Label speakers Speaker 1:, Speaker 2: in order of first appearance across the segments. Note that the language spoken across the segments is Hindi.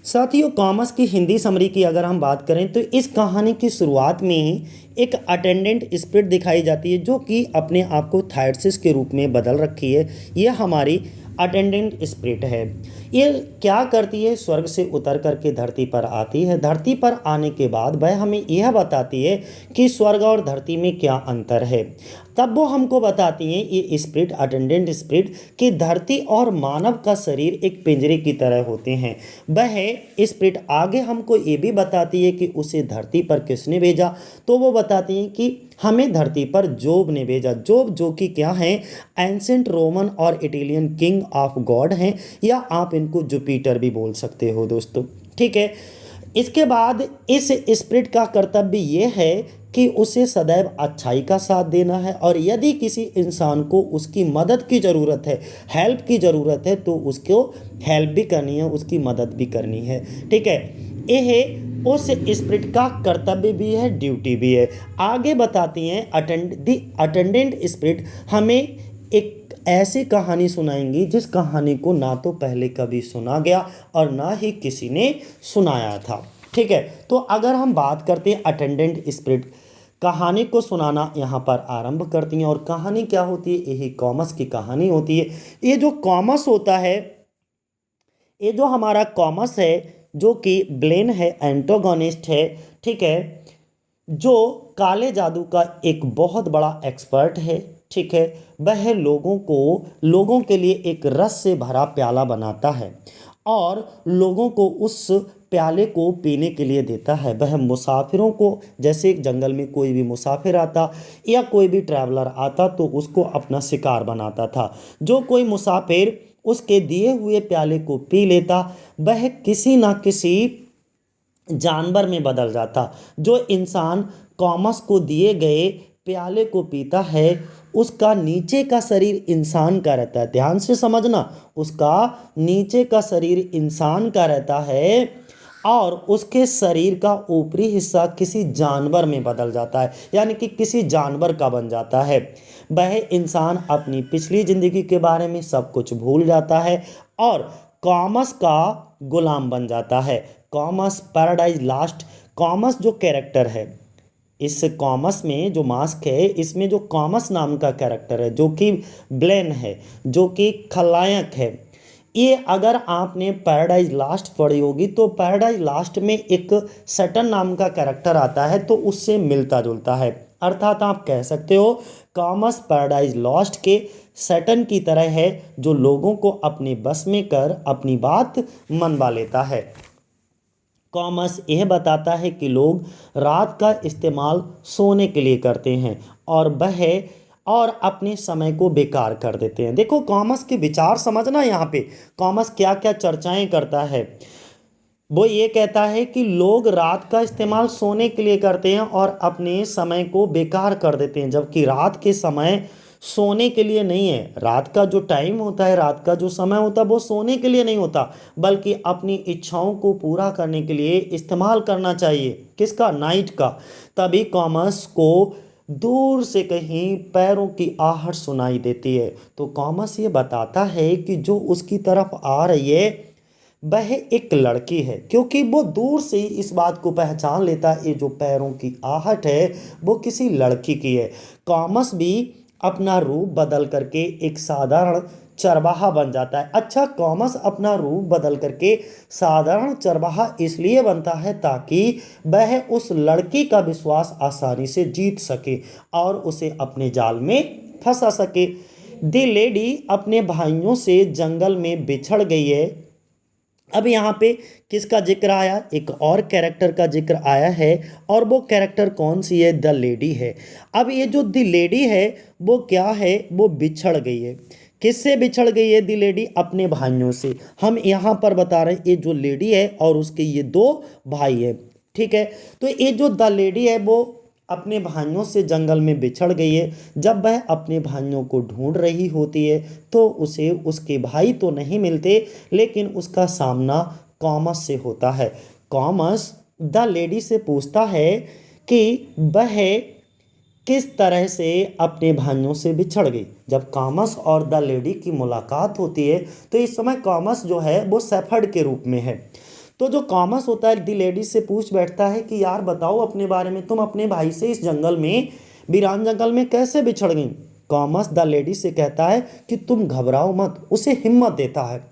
Speaker 1: साथियों, कॉमर्स की हिंदी समरी की अगर हम बात करें तो इस कहानी की शुरुआत में ही एक अटेंडेंट स्पिरिट दिखाई जाती है जो कि अपने आप को थायरसिस के रूप में बदल रखी है। ये हमारी अटेंडेंट स्पिरिट है। ये क्या करती है, स्वर्ग से उतर करके धरती पर आती है। धरती पर आने के बाद वह हमें यह बताती है कि स्वर्ग और धरती में क्या अंतर है। तब वो हमको बताती हैं ये स्पिरिट, अटेंडेंट स्पिरिट, कि धरती और मानव का शरीर एक पिंजरे की तरह होते हैं। वह स्पिरिट आगे हमको ये भी बताती है कि उसे धरती पर किसने भेजा। तो वो बताती हैं कि हमें धरती पर जोब ने भेजा। जोब जो कि क्या है, एंसेंट रोमन और इटालियन किंग ऑफ गॉड हैं, या आप इनको जुपिटर भी बोल सकते हो दोस्तों। ठीक है। इसके बाद इस स्पिरिट का कर्तव्य ये है कि उसे सदैव अच्छाई का साथ देना है, और यदि किसी इंसान को उसकी मदद की ज़रूरत है, हेल्प की ज़रूरत है, तो उसको हेल्प भी करनी है, उसकी मदद भी करनी है। ठीक है। यह उस स्पिरिट का कर्तव्य भी है, ड्यूटी भी है। आगे बताती हैं अटेंडेंट स्पिरिट हमें एक ऐसी कहानी सुनाएंगी जिस कहानी को ना तो पहले कभी सुना गया और ना ही किसी ने सुनाया था। ठीक है। तो अगर हम बात करते हैं अटेंडेंट स्पिरिट, कहानी को सुनाना यहाँ पर आरंभ करती हैं। और कहानी क्या होती है, यही कॉमर्स की कहानी होती है। ये जो कॉमर्स होता है, ये जो हमारा कॉमर्स है, जो कि ब्लेन है, एंटोगोनिस्ट है। ठीक है। जो काले जादू का एक बहुत बड़ा एक्सपर्ट है। ठीक है। वह लोगों के लिए एक रस से भरा प्याला बनाता है और लोगों को उस प्याले को पीने के लिए देता है। वह मुसाफिरों को, जैसे जंगल में कोई भी मुसाफिर आता या कोई भी ट्रैवलर आता, तो उसको अपना शिकार बनाता था। जो कोई मुसाफिर उसके दिए हुए प्याले को पी लेता, वह किसी ना किसी जानवर में बदल जाता। जो इंसान कॉमर्स को दिए गए प्याले को पीता है, उसका नीचे का शरीर इंसान का रहता है। ध्यान से समझना, उसका नीचे का शरीर इंसान का रहता है और उसके शरीर का ऊपरी हिस्सा किसी जानवर में बदल जाता है, यानी कि किसी जानवर का बन जाता है। वह इंसान अपनी पिछली जिंदगी के बारे में सब कुछ भूल जाता है और कॉमर्स का गुलाम बन जाता है। कॉमर्स पैराडाइज लास्ट, कॉमर्स जो कैरेक्टर है, इस कॉमर्स में जो मास्क है, इसमें जो कॉमर्स नाम का कैरेक्टर है, जो कि ब्लेन है, जो कि खलनायक है, ये अगर आपने पैराडाइज लास्ट पढ़ी होगी तो पैराडाइज लास्ट में एक सटन नाम का कैरेक्टर आता है, तो उससे मिलता जुलता है। अर्थात आप कह सकते हो कॉमर्स पैराडाइज लॉस्ट के सटन की तरह है, जो लोगों को अपने बस में कर अपनी बात मनवा लेता है। कॉमर्स यह बताता है कि लोग रात का इस्तेमाल सोने के लिए करते हैं और अपने समय को बेकार कर देते हैं। देखो कॉमर्स के विचार समझना, यहाँ पे कॉमर्स क्या क्या चर्चाएं करता है। वो ये कहता है कि लोग रात का इस्तेमाल सोने के लिए करते हैं और अपने समय को बेकार कर देते हैं, जबकि रात के समय सोने के लिए नहीं है। रात का जो टाइम होता है, रात का जो समय होता है, वो सोने के लिए नहीं होता, बल्कि अपनी इच्छाओं को पूरा करने के लिए इस्तेमाल करना चाहिए। किसका? नाइट का। तभी कॉमर्स को दूर से कहीं पैरों की आहट सुनाई देती है। तो कॉमर्स ये बताता है कि जो उसकी तरफ आ रही है वह एक लड़की है, क्योंकि वो दूर से ही इस बात को पहचान लेता है, ये जो पैरों की आहट है वो किसी लड़की की है। कॉमर्स भी अपना रूप बदल करके एक साधारण चरवाहा बन जाता है। अच्छा, कॉमर्स अपना रूप बदल करके साधारण चरवाहा इसलिए बनता है ताकि वह उस लड़की का विश्वास आसानी से जीत सके और उसे अपने जाल में फंसा सके। द लेडी अपने भाइयों से जंगल में बिछड़ गई है। अब यहाँ पे किसका जिक्र आया? एक और कैरेक्टर का जिक्र आया है, और वो कैरेक्टर कौन सी है? द लेडी है। अब ये जो द लेडी है वो क्या है? वो बिछड़ गई है। किससे बिछड़ गई है द लेडी? अपने भाइयों से। हम यहाँ पर बता रहे हैं ये जो लेडी है और उसके ये दो भाई है। ठीक है। तो ये जो द लेडी है वो अपने भाइयों से जंगल में बिछड़ गई है। जब वह अपने भाइयों को ढूंढ रही होती है तो उसे उसके भाई तो नहीं मिलते, लेकिन उसका सामना कॉमर्स से होता है। कॉमर्स द लेडी से पूछता है कि वह किस तरह से अपने भाइयों से बिछड़ गई। जब कॉमर्स और द लेडी की मुलाकात होती है तो इस समय कॉमर्स जो है वो शेफर्ड के रूप में है। तो जो कॉमस होता है दी लेडी से पूछ बैठता है कि यार बताओ अपने बारे में, तुम अपने भाई से इस जंगल में, वीरान जंगल में कैसे बिछड़ गई। कॉमस द लेडी से कहता है कि तुम घबराओ मत, उसे हिम्मत देता है,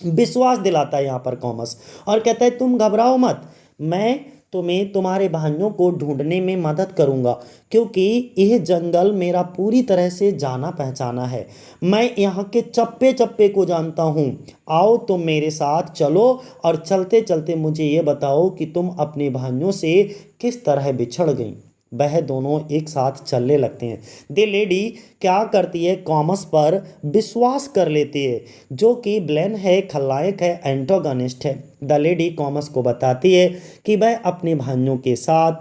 Speaker 1: विश्वास दिलाता है यहाँ पर कॉमस, और कहता है तुम घबराओ मत, मैं तुम्हें तुम्हारे भाइयों को ढूंढने में मदद करूंगा, क्योंकि यह जंगल मेरा पूरी तरह से जाना पहचाना है, मैं यहाँ के चप्पे चप्पे को जानता हूँ। आओ तुम मेरे साथ चलो, और चलते चलते मुझे ये बताओ कि तुम अपने भाइयों से किस तरह बिछड़ गई। वह दोनों एक साथ चलने लगते हैं। द लेडी क्या करती है, कॉमस पर विश्वास कर लेती है, जो कि ब्लेन है, खलनायक है, एंटोगनिस्ट है। द लेडी कॉमस को बताती है कि वह अपने भाइयों के साथ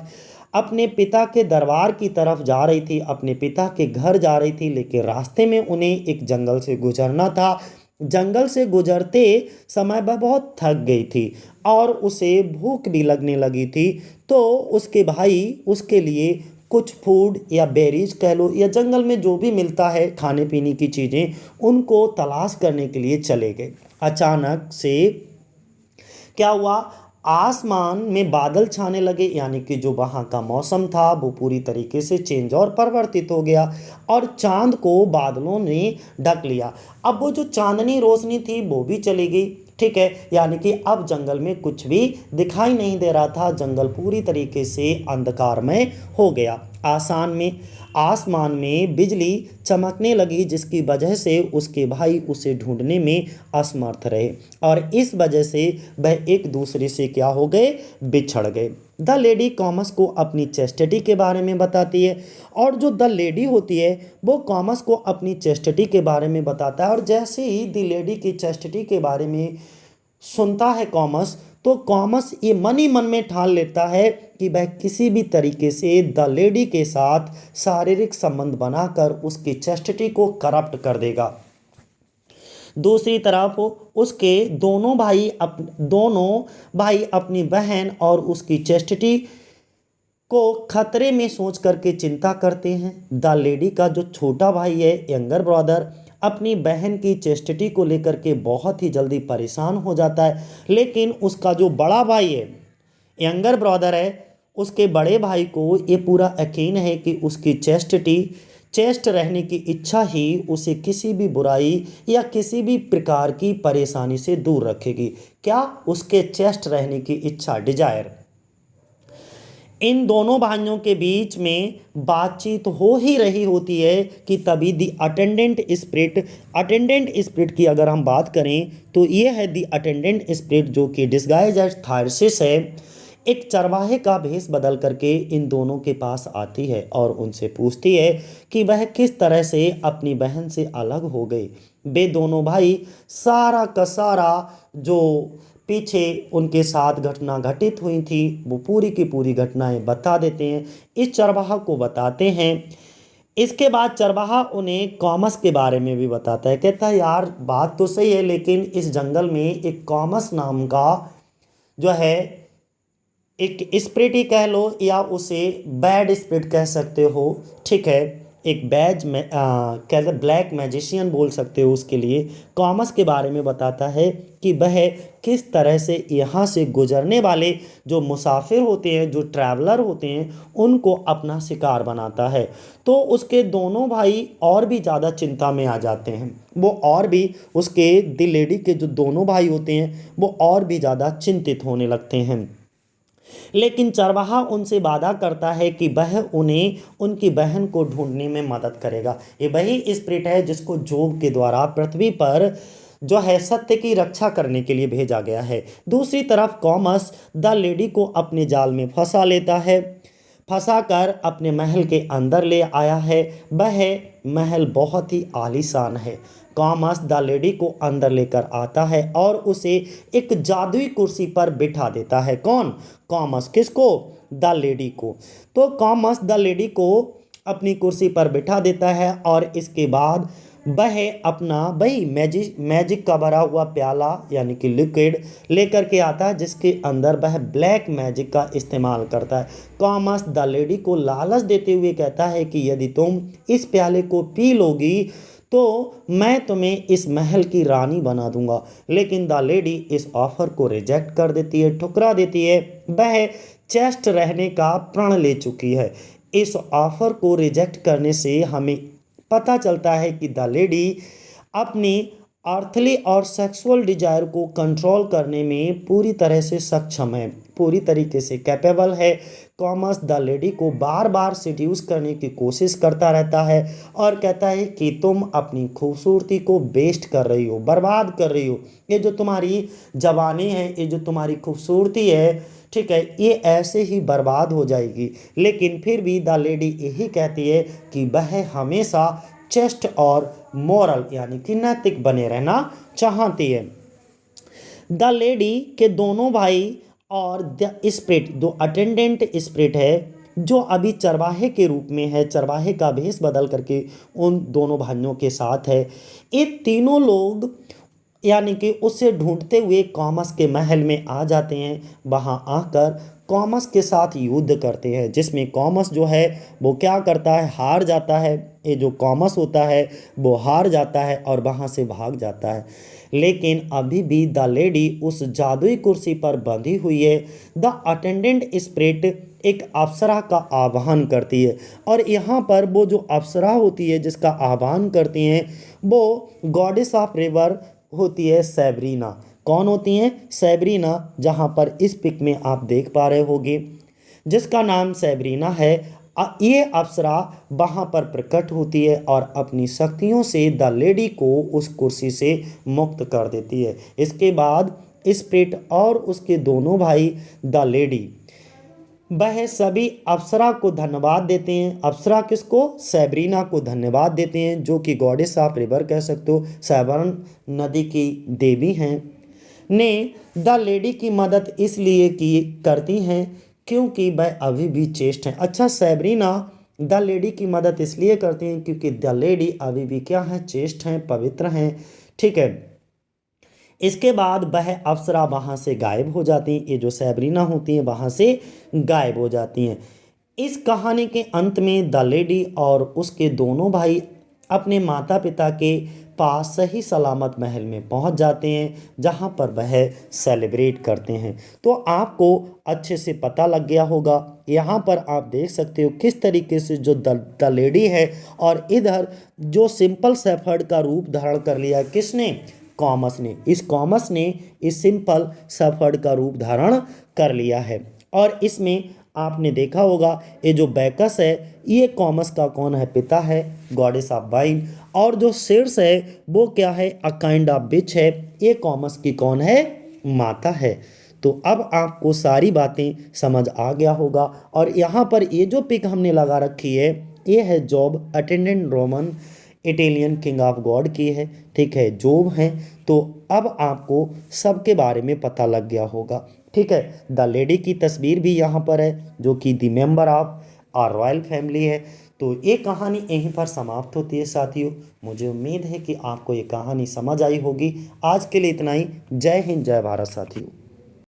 Speaker 1: अपने पिता के दरबार की तरफ जा रही थी, अपने पिता के घर जा रही थी, लेकिन रास्ते में उन्हें एक जंगल से गुजरना था। जंगल से गुजरते समय वह बहुत थक गई थी और उसे भूख भी लगने लगी थी, तो उसके भाई उसके लिए कुछ फूड या बेरीज कह लो, या जंगल में जो भी मिलता है खाने पीने की चीज़ें, उनको तलाश करने के लिए चले गए। अचानक से क्या हुआ, आसमान में बादल छाने लगे, यानी कि जो वहाँ का मौसम था वो पूरी तरीके से चेंज और परिवर्तित हो गया, और चांद को बादलों ने ढक लिया। अब वो जो चांदनी रोशनी थी वो भी चली गई, ठीक है, यानी कि अब जंगल में कुछ भी दिखाई नहीं दे रहा था, जंगल पूरी तरीके से अंधकारमय हो गया। आसमान में बिजली चमकने लगी, जिसकी वजह से उसके भाई उसे ढूंढने में असमर्थ रहे, और इस वजह से वह एक दूसरे से क्या हो गए, बिछड़ गए। द लेडी कॉमस को अपनी चेस्टिटी के बारे में बताती है, और जो द लेडी होती है वो कॉमस को अपनी चेस्टिटी के बारे में बताता है, और जैसे ही द लेडी की चेस्टिटी के बारे में सुनता है कॉमस, तो कॉमस ये मन ही मन में ठान लेता है कि वह किसी भी तरीके से द लेडी के साथ शारीरिक संबंध बनाकर उसकी चेस्टिटी को करप्ट कर देगा। दूसरी तरफ उसके दोनों भाई अपनी बहन और उसकी चेस्टिटी को खतरे में सोच करके चिंता करते हैं। द लेडी का जो छोटा भाई है, यंगर ब्रदर, अपनी बहन की चेस्टिटी को लेकर के बहुत ही जल्दी परेशान हो जाता है, लेकिन उसका जो बड़ा भाई है, यंगर ब्रदर है, उसके बड़े भाई को ये पूरा यकीन है कि उसकी चेस्ट रहने की इच्छा ही उसे किसी भी बुराई या किसी भी प्रकार की परेशानी से दूर रखेगी। क्या? उसके चेस्ट रहने की इच्छा, डिजायर। इन दोनों भाइयों के बीच में बातचीत हो ही रही होती है कि तभी दी अटेंडेंट स्पिरिट की अगर हम बात करें तो ये है दी अटेंडेंट स्पिरिट, जो कि डिस्गाइज एज थायरसिस है, एक चरवाहे का भेष बदल करके इन दोनों के पास आती है और उनसे पूछती है कि वह किस तरह से अपनी बहन से अलग हो गई। वे दोनों भाई सारा का सारा जो पीछे उनके साथ घटना घटित हुई थी वो पूरी की पूरी घटनाएं बता देते हैं, इस चरवाहा को बताते हैं। इसके बाद चरवाहा उन्हें कॉमस के बारे में भी बताता है, कहता है यार बात तो सही है, लेकिन इस जंगल में एक कॉमस नाम का जो है एक स्पिरिट ही कह लो या उसे बैड स्पिरिट कह सकते हो, ठीक है, एक कहते ब्लैक मैजिशियन बोल सकते हो उसके लिए, कॉमस के बारे में बताता है कि वह किस तरह से यहाँ से गुजरने वाले जो मुसाफिर होते हैं, जो ट्रैवलर होते हैं, उनको अपना शिकार बनाता है। तो उसके दोनों भाई और भी ज़्यादा चिंता में आ जाते हैं, वो और भी उसके द लेडी के जो दोनों भाई होते हैं वो और भी ज़्यादा चिंतित होने लगते हैं। लेकिन चरवाहा उनसे वादा करता है कि वह उन्हें उनकी बहन को ढूंढने में मदद करेगा। ये वही स्पिरिट है जिसको जोग के द्वारा पृथ्वी पर जो है सत्य की रक्षा करने के लिए भेजा गया है। दूसरी तरफ कॉमस द लेडी को अपने जाल में फंसा लेता है, फंसाकर अपने महल के अंदर ले आया है। वह महल बहुत ही आलीशान है। कॉमस द लेडी को अंदर लेकर आता है और उसे एक जादुई कुर्सी पर बिठा देता है। कौन? कॉमस। किसको? द लेडी को। तो कॉमस द लेडी को अपनी कुर्सी पर बिठा देता है और इसके बाद वह अपना वही मैजिक का भरा हुआ प्याला यानी कि लिक्विड लेकर के आता है, जिसके अंदर वह ब्लैक मैजिक का इस्तेमाल करता है। कॉमस द लेडी को लालच देते हुए कहता है कि यदि तुम इस प्याले को पी लोगी तो मैं तुम्हें इस महल की रानी बना दूंगा। लेकिन द लेडी इस ऑफर को रिजेक्ट कर देती है, ठुकरा देती है। वह चेस्ट रहने का प्रण ले चुकी है। इस ऑफर को रिजेक्ट करने से हमें पता चलता है कि द लेडी अपनी अर्थली और सेक्सुअल डिजायर को कंट्रोल करने में पूरी तरह से सक्षम है, पूरी तरीके से कैपेबल है। कॉमर्स द लेडी को बार बार सिड्यूस करने की कोशिश करता रहता है और कहता है कि तुम अपनी खूबसूरती को वेस्ट कर रही हो, बर्बाद कर रही हो। ये जो तुम्हारी जवानी है, ये जो तुम्हारी खूबसूरती है, ठीक है, ये ऐसे ही बर्बाद हो जाएगी। लेकिन फिर भी द लेडी यही कहती है कि वह हमेशा चेस्ट और मोरल यानी कि नैतिक बने रहना चाहती है। द लेडी के दोनों भाई और द स्प्रिट, दो अटेंडेंट स्प्रिट है जो अभी चरवाहे के रूप में है, चरवाहे का भेष बदल करके उन दोनों भाइयों के साथ है। ये तीनों लोग यानी कि उसे ढूंढते हुए कॉमस के महल में आ जाते हैं। वहाँ आकर कॉमस के साथ युद्ध करते हैं, जिसमें कॉमस जो है वो क्या करता है, हार जाता है। ये जो कॉमस होता है वो हार जाता है और वहाँ से भाग जाता है। लेकिन अभी भी द लेडी उस जादुई कुर्सी पर बंधी हुई है। द अटेंडेंट स्पिरिट एक अप्सरा का आह्वान करती है और यहाँ पर वो जो अप्सरा होती है जिसका आह्वान करती हैं वो गॉडेस ऑफ रिवर होती है सैब्रीना। कौन होती हैं? सैब्रीना, जहाँ पर इस पिक में आप देख पा रहे होगे जिसका नाम सैब्रीना है। ये अप्सरा वहाँ पर प्रकट होती है और अपनी शक्तियों से द लेडी को उस कुर्सी से मुक्त कर देती है। इसके बाद स्पिरिट और उसके दोनों भाई द लेडी वह सभी अप्सरा को धन्यवाद देते हैं। अप्सरा किसको? सैब्रीना को धन्यवाद देते हैं, जो कि गॉडेस ऑफ रिवर कह सकते हो, सैबर्न नदी की देवी हैं। ने द लेडी की मदद इसलिए की करती हैं क्योंकि वह अभी भी चेस्ट हैं। अच्छा, सैब्रीना द लेडी की मदद इसलिए करती हैं क्योंकि द लेडी अभी भी क्या है, चेस्ट हैं, पवित्र हैं, ठीक है। इसके बाद वह अप्सरा वहाँ से गायब हो जाती हैं। ये जो सैब्रीना होती हैं वहाँ से गायब हो जाती हैं। इस कहानी के अंत में द लेडी और उसके दोनों भाई अपने माता पिता के पास सही सलामत महल में पहुंच जाते हैं, जहां पर वह सेलिब्रेट करते हैं। तो आपको अच्छे से पता लग गया होगा। यहाँ पर आप देख सकते हो किस तरीके से जो द लेडी है और इधर जो सिंपल शेफर्ड का रूप धारण कर लिया किसने? कॉमस ने। इस कॉमस ने इस सिंपल शेफर्ड का रूप धारण कर लिया है। और इसमें आपने देखा होगा ये जो बैकस है ये कॉमस का कौन है? पिता है, गॉडेस ऑफ वाइन। और जो सिर्स है वो क्या है? अ काइंड ऑफ बिच है। ये कॉमस की कौन है? माता है। तो अब आपको सारी बातें समझ आ गया होगा। और यहाँ पर ये जो पिक हमने लगा रखी है ये है job attendant Roman Italian king of God की है, ठीक है, जॉब है। तो अब आपको सबके बारे में पता लग गया होगा, ठीक है। द लेडी की तस्वीर भी यहाँ पर है जो कि the member of our royal family है। तो ये कहानी यहीं पर समाप्त होती है साथियों। मुझे उम्मीद है कि आपको ये कहानी समझ आई होगी। आज के लिए इतना ही। जय हिंद, जय भारत साथियों।